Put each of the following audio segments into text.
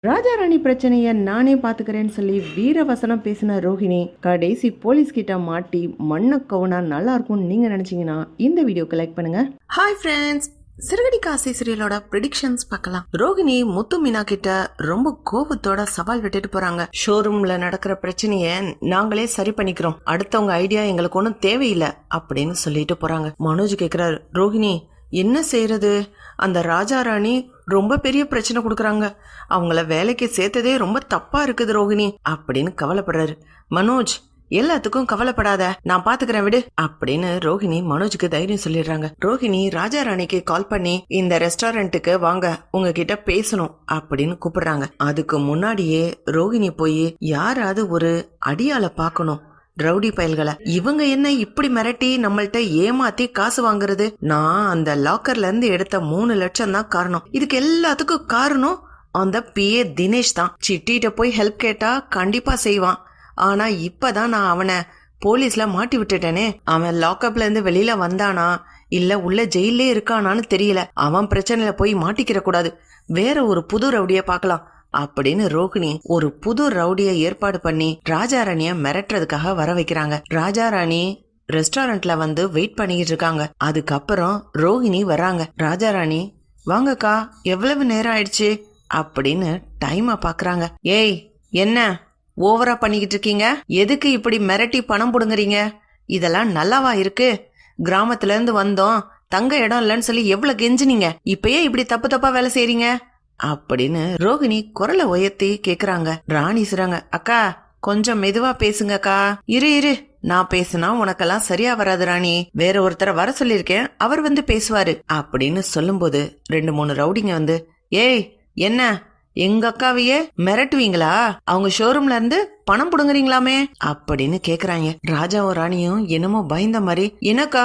ராஜாராணி பிரச்சனைய நானே பாத்துக்கிறேன்னு சொல்லி வீரவசனம் பேசின ரோஹிணி கடைசி போலீஸ் கிட்ட மாட்டி மண்ண கவுனா நல்லா இருக்கும்னு நீங்க நினைச்சீங்கன்னா இந்த வீடியோக்கு லைக் பண்ணுங்க. ஹாய் ஃப்ரெண்ட்ஸ், சிறுகடி காசி சீரியலோட ப்ரெடிக்ஷன்ஸ் பார்க்கலாம். ரோஹிணி முத்து மீனா கிட்ட ரொம்ப கோபத்தோட சவால் விட்டுட்டு போறாங்க. ஷோரூம்ல நடக்கிற பிரச்சனைய நாங்களே சரி பண்ணிக்கிறோம், அடுத்தவங்க ஐடியா எங்களுக்கு ஒன்றும் தேவையில்லை அப்படின்னு சொல்லிட்டு போறாங்க. மனோஜ் கேக்குறாரு, ரோஹிணி என்ன செய்யறது, அந்த ராஜாராணி ரொம்ப பெரிய பிரச்சனை கொடுக்கறாங்க, அவங்கள வேலைக்கு சேர்த்ததே ரொம்ப தப்பா இருக்குது ரோஹிணி அப்படின்னு கவலைப்படுறாரு. மனோஜ் எல்லாத்துக்கும் கவலைப்படாத, நான் பாத்துக்கிறேன் விடு அப்படின்னு ரோஹிணி மனோஜுக்கு தைரியம் சொல்லிடுறாங்க. ரோஹிணி ராஜாராணிக்கு கால் பண்ணி இந்த ரெஸ்டாரண்ட்டுக்கு வாங்க, உங்ககிட்ட பேசணும் அப்படின்னு கூப்பிடுறாங்க. அதுக்கு முன்னாடியே ரோஹிணி போய் யாராவது ஒரு அடியாள பாக்கணும், ரவுடி பயல்களை, இவங்க என்ன இப்படி மிரட்டி நம்மள்ட்ட ஏமாத்தி காசு வாங்குறது, நான் அந்த லாக்கர்ல இருந்து எடுத்த 3 லட்சம் தான் காரணம், இதுக்கு எல்லாத்துக்கும் காரணம் அந்த PA தினேஷ் தான். சிட்டிட்ட போய் ஹெல்ப் கேட்டா கண்டிப்பா செய்வான், ஆனா இப்பதான் நான் அவனை போலீஸ்ல மாட்டி விட்டுட்டேனே, அவன் லாக்அப்ல இருந்து வெளியில வந்தானா இல்ல உள்ள ஜெயிலே இருக்கானான்னு தெரியல, அவன் பிரச்சனையில போய் மாட்டிக்கிற கூடாது, வேற ஒரு புது ரவுடிய பாக்கலாம் அப்படின்னு ரோஹிணி ஒரு புது ரவுடிய ஏற்பாடு பண்ணி ராஜாராணிய மிரட்டுறதுக்காக வர வைக்கிறாங்க. ராஜாராணி ரெஸ்டாரண்ட்ல வந்து வெயிட் பண்ணிட்டு இருக்காங்க. அதுக்கப்புறம் ரோஹிணி வராங்க. ராஜாராணி, வாங்கக்கா, எவ்வளவு நேரம் ஆயிடுச்சு அப்படின்னு டைம பாக்குறாங்க. ஏய், என்ன ஓவரா பண்ணிக்கிட்டு இருக்கீங்க, எதுக்கு இப்படி மிரட்டி பணம் புடுங்குறீங்க, இதெல்லாம் நல்லாவா இருக்கு, கிராமத்துல இருந்து வந்தோம், தங்க இடம் இல்லன்னு சொல்லி எவ்வளவு கெஞ்சினீங்க, இப்பயே இப்படி தப்பு தப்பா வேலை செய்றீங்க அப்படின்னு ரோஹிணி குரலை உயர்த்தி கேக்குறாங்க. ராணி சொல்றாங்க, அக்கா கொஞ்சம் மெதுவா பேசுங்கக்கா. இரு நான் பேசுனா உனக்கெல்லாம் சரியா வராது ராணி, வேற ஒருத்தரை வர சொல்லிருக்கேன், அவர் வந்து பேசுவாரு அப்படின்னு சொல்லும் போது 2-3 ரவுடிங்க வந்து, ஏய் என்ன எங்க அக்காவையே மிரட்டுவீங்களா, அவங்க ஷோரூம்ல இருந்து பணம் புடுங்குறீங்களாமே அப்படின்னு கேக்குறாங்க. ராஜாவும் ராணியும் என்னமோ பயந்த மாதிரி, எனக்கா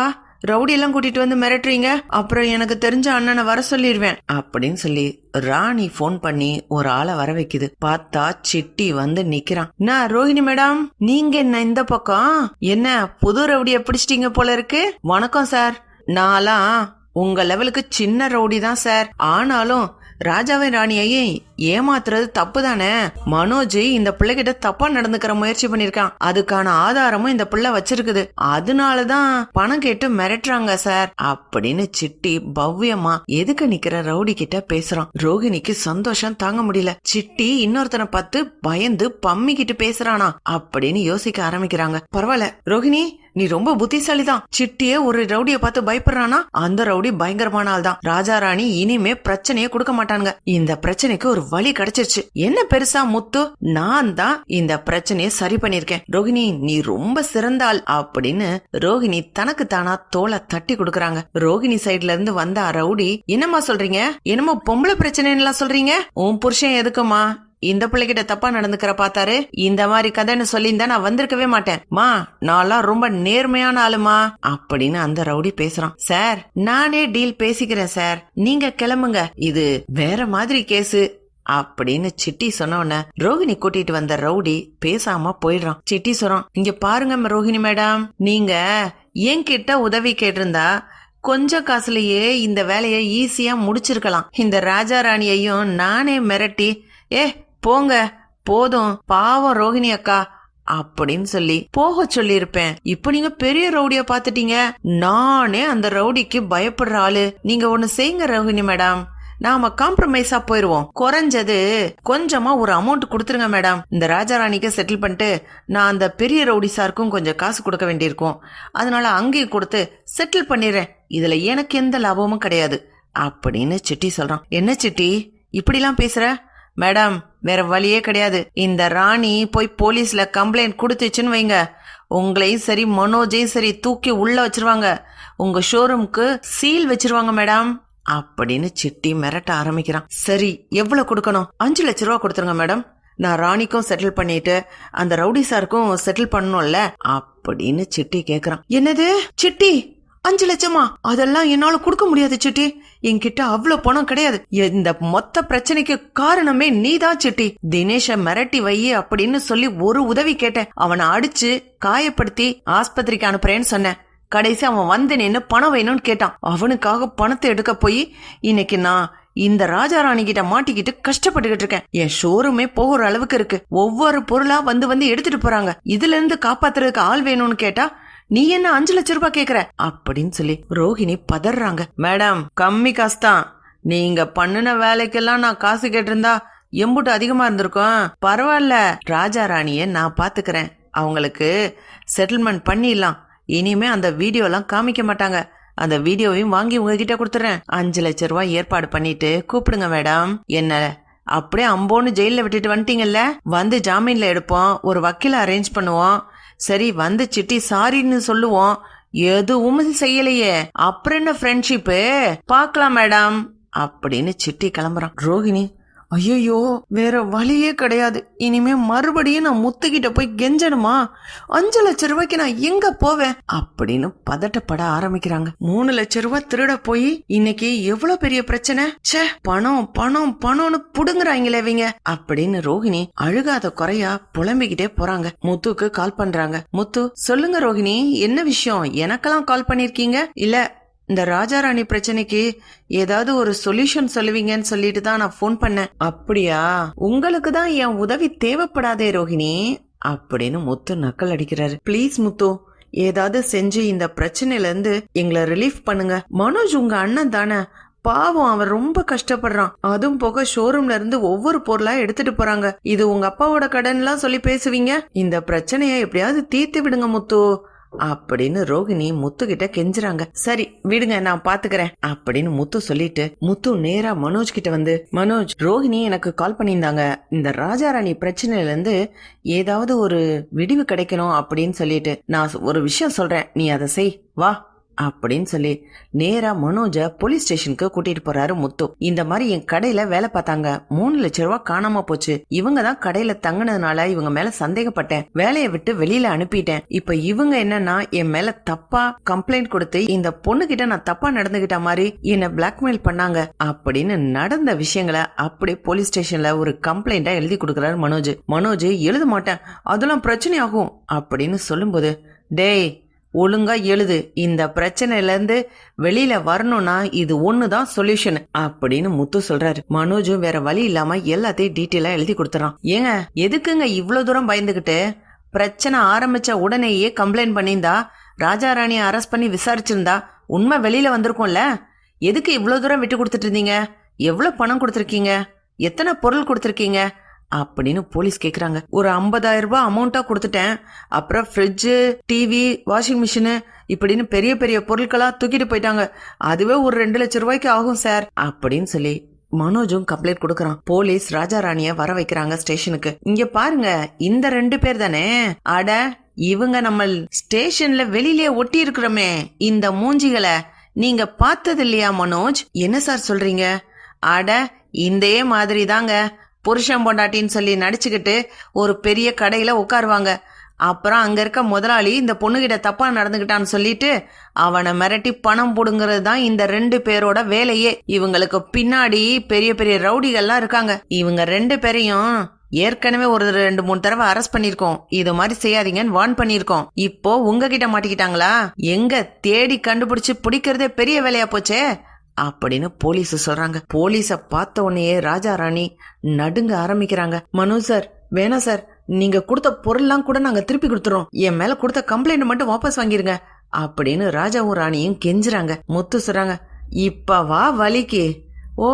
ரவுடி எல்லாம் கூட்டிட்டு வந்து மிரட்டுறீங்க, அப்புறம் எனக்கு தெரிஞ்ச அண்ணனை வர சொல்லிடுவேன் அப்படின்னு சொல்லி ராணி போன் பண்ணி ஒரு ஆளை வர வைக்குது. பார்த்தா சிட்டி வந்து நிக்கிறான். நான் ரோஹிணி மேடம், நீங்க என்ன இந்த பக்கம், என்ன புது ரவுடிய பிடிச்சிட்டீங்க போல இருக்கு. வணக்கம் சார், நான்லாம் உங்க லெவலுக்கு சின்ன ரவுடி தான் சார், ஆனாலும் ராஜாவின் ராணியையும் ஏமாத்துறது தப்பு தானே, மனோஜ் இந்த பிள்ளைகிட்ட தப்பா நடந்துக்கிற முயற்சி பண்ணிருக்கான், அதுக்கான ஆதாரமும் இந்த பிள்ளை வச்சிருக்குது, அதனாலதான் பணம் கேட்டு மிரட்டுறாங்க சார் அப்படின்னு சிட்டி பவ்யமா எதுக்கு நிக்கிற ரவுடி கிட்ட பேசுறான். ரோஹிணிக்கு சந்தோஷம் தாங்க முடியல. சிட்டி இன்னொருத்தனை பார்த்து பயந்து பம்மிக்கிட்டு பேசுறானா அப்படின்னு யோசிக்க ஆரம்பிக்கிறாங்க. பரவாயில்ல ரோஹிணி, நீ ரொம்ப புத்திசாலிதான், சிட்டியே ஒரு ரவுடிய பார்த்து பயப்படுறானா, அந்த ரவுடி பயங்கரமான ஆள் தான், ராஜாராணி இனிமே பிரச்சனையே கொடுக்க மாட்டாங்க, இந்த பிரச்சனைக்கு ஒரு வழி கிடைச்சிருச்சு, என்ன பெருசா முத்து, நான் தான் இந்த பிரச்சனைய சரி பண்ணிருக்கேன், ரோஹிணி நீ ரொம்ப சிறந்த ஆள் அப்படின்னு ரோஹிணி தனக்கு தானா தோலை தட்டி கொடுக்கறாங்க. ரோஹிணி சைட்ல இருந்து வந்த ரவுடி, என்னமா சொல்றீங்க, என்னமோ பொம்பளை பிரச்சனை சொல்றீங்க, உன் புருஷன் எதுக்குமா இந்த பிள்ளைகிட்ட தப்பா நடந்துக்கிற பாத்தாரு, இந்த மாதிரி கதைன்னு சொல்லியிருந்தா நான் வந்திருக்கவே மாட்டேன், மா நான்லாம் ரொம்ப நேர்மையான ஆளுமா அப்படின்னு அந்த ரவுடி பேசுறான். சார் நானே டீல் பேசிக்கிறேன் சார், நீங்க கிளம்புங்க, இது வேற மாதிரி கேஸு அப்படின்னு சிட்டி சொன்ன ரோஹிணி கூட்டிட்டு வந்த ரவுடி பேசாம போயிடுறான். சிட்டி சொல்றான், இங்க பாருங்க ரோஹிணி மேடம், நீங்க என்கிட்ட உதவி கேட்டிருந்தா கொஞ்சம் காசுலயே இந்த வேலையை ஈஸியா முடிச்சிருக்கலாம், இந்த ராஜா ராணியையும் நானே மிரட்டி போங்க போதும் பாவம் ரோஹிணி அக்கா அப்படின்னு சொல்லி போக சொல்லி இருப்பேன், இப்ப நீங்க பெரிய ரவுடிய பாத்துட்டீங்க, நானே அந்த ரவுடிக்கு பயப்படுற ஆளு, நீங்க ஒண்ணு செய்யுங்க ரோஹிணி மேடம், நாம காம்ப்ரமைஸா போயிருவோம், குறைஞ்சது கொஞ்சமா ஒரு அமௌண்ட் கொடுத்துருங்க மேடம், இந்த ராஜாராணிக்கு செட்டில் பண்ணிட்டு நான் அந்த பெரிய ரவுடி சாருக்கும் கொஞ்சம் காசு கொடுக்க வேண்டியிருக்கும், அதனால அங்கேயும் கொடுத்து செட்டில் பண்ணிடுறேன், இதுல எனக்கு எந்த லாபமும் கிடையாது அப்படின்னு சிட்டி சொல்றான். என்ன சிட்டி இப்படிலாம் பேசுற, மேடம் வேற வழியே கிடையாது, இந்த ராணி போய் போலீஸ்ல கம்ப்ளைண்ட் கொடுத்துச்சுன்னு வைங்க, உங்களையும் சரி மனோஜையும் சரி தூக்கி உள்ள வச்சிருவாங்க, உங்க ஷோரூம்க்கு சீல் வச்சிருவாங்க மேடம் அப்படின்னு சிட்டி மிரட்ட ஆரம்பிக்கிறான். சரி எவ்வளவு கொடுக்கணும், 5 லட்சம் ரூபா கொடுத்துருங்க மேடம், நான் ராணிக்கும் செட்டில் பண்ணிட்டு அந்த ரவுடி சாருக்கும் செட்டில் பண்ணணும்ல அப்படின்னு சிட்டி கேக்குறான். என்னது சிட்டி 5 லட்சமா, அதெல்லாம் என்னால கொடுக்க முடியாது சிட்டி, என்கிட்ட அவ்வளவு பணம் கிடையாது, இந்த மொத்த பிரச்சனைக்கு காரணமே நீதான் சிட்டி, தினேஷ மிரட்டி வை அப்படின்னு சொல்லி ஒரு உதவி கேட்டேன், அவனை அடிச்சு காயப்படுத்தி ஆஸ்பத்திரிக்கு அனுப்புறேன்னு சொன்னேன், கடைசி அவன் வந்து நின்னு பணம் வேணும்னு கேட்டான், அவனுக்காக பணத்தை எடுக்க போய் இன்னைக்கு நான் இந்த ராஜாராணி கிட்ட மாட்டிக்கிட்டு கஷ்டப்பட்டுக்கிட்டு இருக்கேன். என் ஷோரூமே போகிற அளவுக்கு இருக்கு. ஒவ்வொரு பொருளா வந்து வந்து எடுத்துட்டு போறாங்க. இதுல இருந்து காப்பாத்துறதுக்கு ஆள் வேணும்னு கேட்டா நீ என்ன 5 லட்சம் ரூபாய் கேக்குற அப்படின்னு சொல்லி ரோஹிணி பதறாங்க. மேடம், கம்மி காசு தான். நீங்க பண்ணுன வேலைக்கெல்லாம் நான் காசு கேட்டிருந்தா எம்புட்டு அதிகமா இருந்திருக்கும். பரவாயில்ல, ராஜாராணிய நான் பாத்துக்கிறேன். அவங்களுக்கு செட்டில்மெண்ட் பண்ணிடலாம். இனிமே அந்த வீடியோ எல்லாம் காமிக்க மாட்டாங்க. அந்த வீடியோவையும் வாங்கி உங்ககிட்ட கொடுத்துறேன். 5 லட்சம் ரூபாய் ஏற்பாடு பண்ணிட்டு கூப்பிடுங்க மேடம். என்ன அப்படியே அம்போன்னு ஜெயில விட்டுட்டு வந்துட்டீங்கல்ல, வந்து ஜாமீன்ல எடுப்போம், ஒரு வக்கீல அரேஞ்ச் பண்ணுவோம். சரி, வந்து சிட்டி சாரின்னு சொல்லுவோம். எதுவும் செய்யலையே, அப்புறம் என்ன ஃப்ரெண்ட்ஷிப்பு, பாக்கலாம் மேடம் அப்படின்னு சிட்டி கிளம்புறான். ரோஹிணி, ஐயோ வேற வழியே கிடையாது. இனிமே மறுபடியும் நான் முத்துக்கிட்ட போய் கெஞ்சணுமா? 5 லட்சம் ரூபாய்க்கு நான் எங்க போவேன் அப்படின்னு பதட்டப்பட ஆரம்பிக்கிறாங்க. 3 லட்சம் ரூபாய் திருட போய் இன்னைக்கு எவ்வளவு பெரிய பிரச்சனை. ச்சே, பணம் பணம் பணம்னு புடுங்குறாங்களே இவங்க அப்படின்னு ரோஹிணி அழுகாத குறையா புலம்பிக்கிட்டே போறாங்க. முத்துக்கு கால் பண்றாங்க. முத்து, சொல்லுங்க ரோஹிணி, என்ன விஷயம்? எனக்கெல்லாம் கால் பண்ணிருக்கீங்க? இல்ல, இந்த ராஜாராணி பிரச்சனைக்கு ஏதாவது ஒரு சொல்யூஷன் சொல்லுவீங்கன்னு சொல்லிட்டு தான் நான் போன் பண்ணேன். அப்படியா? உங்களுக்கு தான் என் உதவி தேவைப்படாதே ரோஹிணி அப்படின்னு முத்து நக்கல் அடிக்கிறாரு. ப்ளீஸ் முத்து, ஏதாவது செஞ்சு இந்த பிரச்சனையில இருந்து எங்களை ரிலீஃப் பண்ணுங்க. மனோஜ் உங்க அண்ணன் தானே, பாவம், அவன் ரொம்ப கஷ்டப்படுறான். அதுவும் போக ஷோரூம்ல இருந்து ஒவ்வொரு பொருளா எடுத்துட்டு போறாங்க. இது உங்க அப்பாவோட கடன்லாம் சொல்லி பேசுவீங்க. இந்த பிரச்சனைய எப்படியாவது தீர்த்து விடுங்க முத்து அப்படின்னு ரோஹிணி முத்து கிட்ட கெஞ்சுறாங்க. சரி விடுங்க, நான் பாத்துக்கிறேன் அப்படின்னு முத்து சொல்லிட்டு முத்து நேரா மனோஜ் கிட்ட வந்து, மனோஜ், ரோஹிணி எனக்கு கால் பண்ணியிருந்தாங்க. இந்த ராஜாராணி பிரச்சனையில இருந்து ஏதாவது ஒரு விடிவு கிடைக்கணும் அப்படின்னு சொல்லிட்டு நான் ஒரு விஷயம் சொல்றேன், நீ அதை செய், வா அப்படின்னு சொல்லி நேரா மனோஜ போலீஸ் ஸ்டேஷனுக்கு கூட்டிட்டு போறாரு முத்து. இந்த மாதிரி என் கடையில வேலை பார்த்தாங்க, 3 லட்சம் ரூபாய் காணாம போச்சு. இவங்க தான் கடையில தங்கினதுனால இவங்க மேல சந்தேகப்பட்டேன், வேலையை விட்டு வெளியில அனுப்பிட்டேன். இப்ப இவங்க என்னன்னா என் மேல தப்பா கம்ப்ளைண்ட் கொடுத்து இந்த பொண்ணு கிட்ட நான் தப்பா நடந்துகிட்ட மாதிரி என்ன பிளாக்மெயில் பண்ணாங்க அப்படின்னு நடந்த விஷயங்களை அப்படியே போலீஸ் ஸ்டேஷன்ல ஒரு கம்ப்ளைண்டா எழுதி கொடுக்கறாரு மனோஜ். மனோஜ், எழுத மாட்டேன், அதெல்லாம் பிரச்சனை ஆகும் அப்படின்னு சொல்லும்போது, டேய் ஒழுங்கா எழுது, இந்த பிரச்சனையில இருந்து வெளியில வரணும்னா இது ஒண்ணுதான் சொல்யூஷன் அப்படின்னு முத்து சொல்றாரு. மனோஜும் வேற வழி இல்லாம எல்லாத்தையும் டீட்டெயிலா எழுதி கொடுத்துறான். ஏங்க, எதுக்குங்க இவ்வளவு தூரம் பயந்துகிட்டு? பிரச்சனை ஆரம்பிச்ச உடனேயே கம்ப்ளைண்ட் பண்ணியிருந்தா, ராஜாராணியை அரெஸ்ட் பண்ணி விசாரிச்சிருந்தா உண்மை வெளியில வந்திருக்கும்ல. எதுக்கு இவ்வளவு தூரம் விட்டு கொடுத்துட்டு இருந்தீங்க? எவ்வளவு பணம் கொடுத்துருக்கீங்க? எத்தனை பொருள் கொடுத்துருக்கீங்க அப்படின்னு போலீஸ் கேக்குறாங்க. ஒரு 50,000 ரூபாய் அமௌண்டா கொடுத்துட்டேன். அப்புறம் ஃப்ரிட்ஜு, டிவி, வாஷிங் மிஷினு இப்படின்னு பெரிய பெரிய பொருட்களா தூக்கிட்டு போயிட்டாங்க. அதுவே ஒரு 2 லட்சம் ரூபாய்க்கு ஆகும் சார் அப்படின்னு சொல்லி மனோஜும் கம்ப்ளைண்ட் கொடுக்கறான். போலீஸ் ராஜாராணிய வர வைக்கிறாங்க ஸ்டேஷனுக்கு. இங்க பாருங்க, இந்த 2 பேர் தானே? அட, இவங்க நம்ம ஸ்டேஷன்ல வெளியிலேயே ஒட்டி இருக்கிறோமே, இந்த மூஞ்சிகளை நீங்க பார்த்தது இல்லையா மனோஜ்? என்ன சார் சொல்றீங்க? அட, இதே மாதிரி தாங்க புருஷன் பொண்டாட்டின்னு சொல்லி நடிச்சுக்கிட்டு ஒரு பெரிய கடையில உட்காருவாங்க. அப்புறம் அங்க இருக்க முதலாளி இந்த பொண்ணுகிட்ட தப்பா நடந்துகிட்டான்னு சொல்லிட்டு அவனை மிரட்டி பணம் புடுங்கிறது தான் இந்த 2 பேரோட வேலையே. இவங்களுக்கு பின்னாடி பெரிய பெரிய ரவுடிகள்லாம் இருக்காங்க. இவங்க 2 பேரையும் ஏற்கனவே ஒரு 2-3 தடவை அரெஸ்ட் பண்ணிருக்கோம். இது மாதிரி செய்யாதீங்கன்னு வார்ன் பண்ணிருக்கோம். இப்போ உங்ககிட்ட மாட்டிக்கிட்டாங்களா? எங்க தேடி கண்டுபிடிச்சு பிடிக்கிறதே பெரிய வேலையா போச்சே அப்படின்னு போலீஸ் சொல்றாங்க. போலீஸ பார்த்த உடனே ராஜாராணி நடுங்க ஆரம்பிக்கிறாங்க. மனோஜ் சார், வேணாம் சார், நீங்க கொடுத்த பொருள்லாம் கூட நாங்க திருப்பி கொடுத்துறோம். என் மேல கொடுத்த கம்ப்ளைண்ட் மட்டும் வாபஸ் வாங்கிருங்க அப்படின்னு ராஜாவும் ராணியும் கெஞ்சுறாங்க. முத்து சொல்றாங்க, இப்ப வா வலிக்கு. ஓ,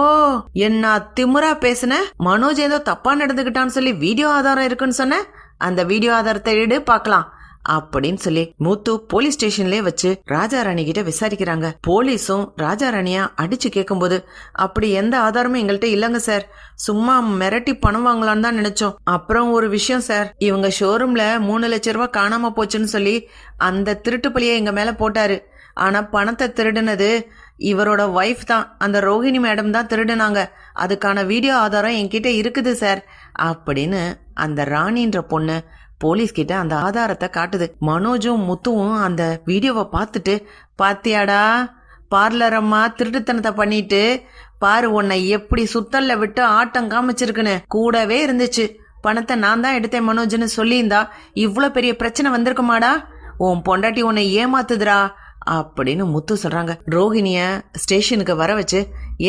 என்ன திமுறா பேசுன? மனோஜ் ஏதோ தப்பா நடந்துகிட்டான்னு சொல்லி வீடியோ ஆதாரம் இருக்குன்னு சொன்ன, அந்த வீடியோ ஆதாரத்தை எடு பாக்கலாம் அப்படின்னு சொல்லி முத்து போலீஸ் ஸ்டேஷன்லயே வச்சு ராஜாராணி கிட்ட விசாரிக்கிறாங்க. போலீஸும் ராஜாராணியா அடிச்சு கேட்கும்போது, அப்படி எந்த ஆதாரமும் எங்கள்கிட்ட இல்லங்க சார், சும்மா மிரட்டி பணம் வாங்கலான்னு தான் நினைச்சோம். அப்புறம் ஒரு விஷயம் சார், இவங்க ஷோரூம்ல 3 லட்சம் ரூபாய் காணாம போச்சுன்னு சொல்லி அந்த திருட்டு பழிய எங்க மேல போட்டாரு. ஆனா பணத்தை திருடுனது இவரோட வைஃப் தான், அந்த ரோஹிணி மேடம் தான் திருடுனாங்க. அதுக்கான வீடியோ ஆதாரம் என்கிட்ட இருக்குது சார் அப்படின்னு அந்த ராணின்ற பொண்ணு போலீஸ் கிட்ட அந்த ஆதாரத்தை காட்டுது. மனோஜும் முத்துவும் அந்த வீடியோவை பார்த்துட்டு, பாத்தியாடா பார்லர் அம்மா திருட்டுத்தனத்தை பண்ணிட்டு பாரு, உன்னை எப்படி சுத்தல்ல விட்டு ஆட்டம் காமிச்சிருக்குன்னு, கூடவே இருந்துச்சு. பணத்தை நான் தான் எடுத்தேன் மனோஜ்னு சொல்லியிருந்தா இவ்வளவு பெரிய பிரச்சனை வந்திருக்குமாடா? உன் பொண்டாட்டி உன்னை ஏமாத்துதுரா அப்படின்னு முத்து சொல்றாங்க. ரோஹிணிய ஸ்டேஷனுக்கு வர வச்சு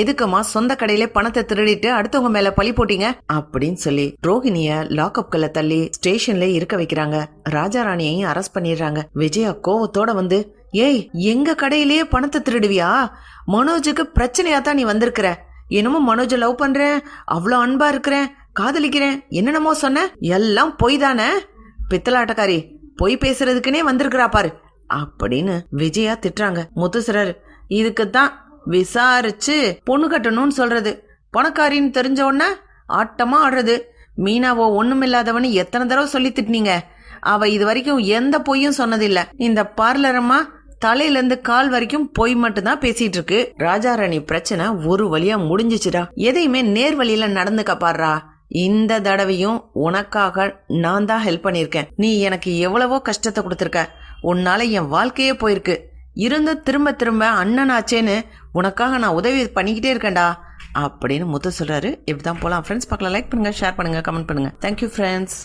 எதுக்குமா சொந்த கடையில பணத்தை திருடிட்டு அடுத்தவங்க மேல பழி போட்டீங்க அப்படின்னு சொல்லி ரோஹிணிய லாக்அப்குள்ள தள்ளி ஸ்டேஷன்ல இருக்க வைக்கிறாங்க. ராஜாராணியையும் அரெஸ்ட் பண்ணிடுறாங்க. விஜயா கோவத்தோட வந்து, ஏய் எங்க கடையிலேயே பணத்தை திருடுவியா? மனோஜுக்கு பிரச்சனையா தான் நீ வந்திருக்கிற. என்னமோ மனோஜ லவ் பண்றேன், அவ்வளோ அன்பா இருக்கிறேன், காதலிக்கிறேன், என்னென்னமோ சொன்ன, எல்லாம் பொய் தானே. பித்தலாட்டக்காரி, பொய் பேசுறதுக்குன்னே வந்திருக்கிறா பாரு அப்படின்னு விஜயா திட்டுறாங்க. முத்துசுரர், இதுக்குத்தான் விசாரிச்சு பொண்ணு கட்டணும்னு சொல்றது. பணக்காரின்னு தெரிஞ்ச உடனே ஆட்டமா ஆடுறது. மீனாவோ ஒண்ணுமில்லாதவனு எத்தனை தடவை சொல்லி திட்டினீங்க. அவ இது வரைக்கும் எந்த பொய்யும் சொன்னதில்ல. இந்த பார்லரம்மா தலையில இருந்து கால் வரைக்கும் பொய் மட்டும் தான் பேசிட்டு இருக்கு. ராஜாராணி பிரச்சனை ஒரு வழியா முடிஞ்சிச்சுடா. எதையுமே நேர் வழியில நடந்துக்க பாடுறா. இந்த தடவையும் உனக்காக நான் தான் ஹெல்ப் பண்ணிருக்கேன். நீ எனக்கு எவ்வளவோ கஷ்டத்தை கொடுத்துருக்க. உன்னால என் வாழ்க்கையே போயிருக்கு. இருந்து திரும்ப திரும்ப அண்ணனாச்சேன்னு உனக்காக நான் உதவி பண்ணிக்கிட்டே இருக்கேன்டா அப்படின்னு முத்து சொல்றாரு. இப்படிதான் போலாம் ஃப்ரெண்ட்ஸ். பார்க்கலாம். லைக் பண்ணுங்க, ஷேர் பண்ணுங்க, கமெண்ட் பண்ணுங்க. Thank you friends.